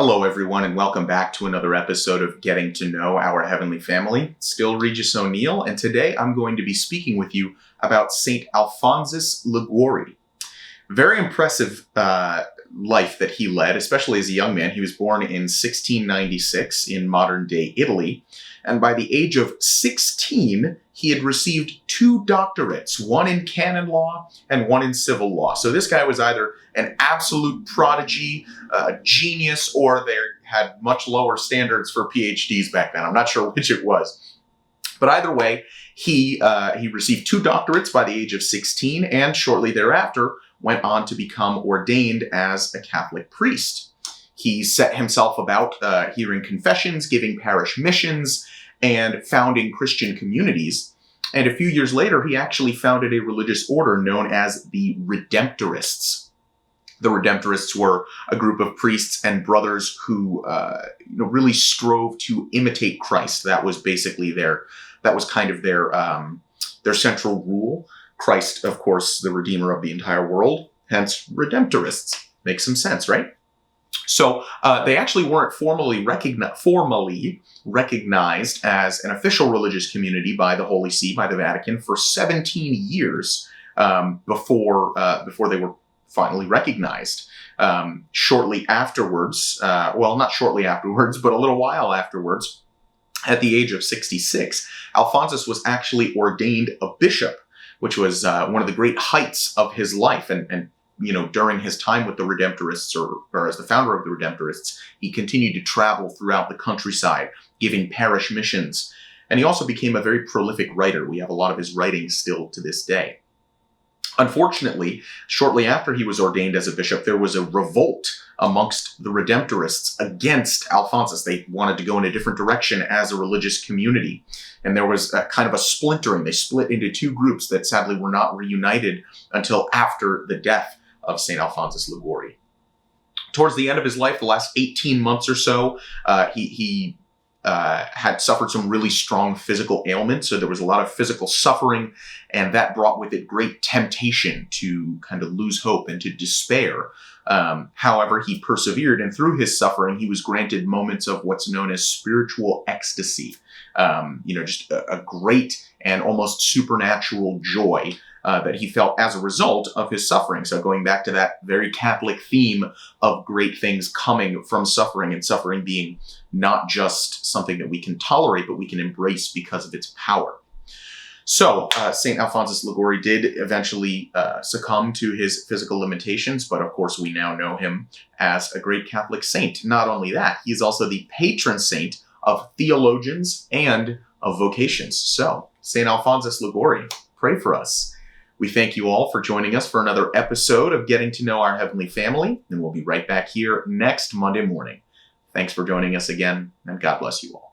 Hello, everyone, and welcome back to another episode of Getting to Know Our Heavenly Family. Still Regis O'Neill, and today I'm going to be speaking with you about Saint Alphonsus Liguori. Very impressive life that he led, especially as a young man. He was born in 1696 in modern-day Italy, and by the age of 16, he had received 2 doctorates, one in canon law and one in civil law. So this guy was either an absolute prodigy, a genius, or they had much lower standards for PhDs back then. I'm not sure which it was. But either way, he received 2 doctorates by the age of 16, and shortly thereafter went on to become ordained as a Catholic priest. He set himself about hearing confessions, giving parish missions, and founding Christian communities. And a few years later, he actually founded a religious order known as the Redemptorists. The Redemptorists were a group of priests and brothers who really strove to imitate Christ. That was basically their central rule. Christ, of course, the Redeemer of the entire world, hence Redemptorists. Makes some sense, right? So they actually weren't formally recognized as an official religious community by the Holy See, by the Vatican, for 17 years before they were finally recognized. Shortly afterwards, not shortly afterwards, but a little while afterwards, at the age of 66, Alphonsus was actually ordained a bishop, which was one of the great heights of his life. And during his time with the Redemptorists, or as the founder of the Redemptorists, he continued to travel throughout the countryside, giving parish missions. And he also became a very prolific writer. We have a lot of his writings still to this day. Unfortunately, shortly after he was ordained as a bishop, there was a revolt amongst the Redemptorists against Alphonsus. They wanted to go in a different direction as a religious community. And there was a kind of a splintering. They split into 2 groups that sadly were not reunited until after the death of Saint Alphonsus Liguori. Towards the end of his life, the last 18 months or so, he had suffered some really strong physical ailments, so there was a lot of physical suffering, and that brought with it great temptation to kind of lose hope and to despair. However, he persevered, and through his suffering, he was granted moments of what's known as spiritual ecstasy. Just a great and almost supernatural joy that he felt as a result of his suffering. So going back to that very Catholic theme of great things coming from suffering, and suffering being not just something that we can tolerate, but we can embrace because of its power. So Saint Alphonsus Liguori did eventually succumb to his physical limitations, but of course we now know him as a great Catholic saint. Not only that, he is also the patron saint of theologians and of vocations. So, Saint Alphonsus Liguori, pray for us. We thank you all for joining us for another episode of Getting to Know Our Heavenly Family, and we'll be right back here next Monday morning. Thanks for joining us again, and God bless you all.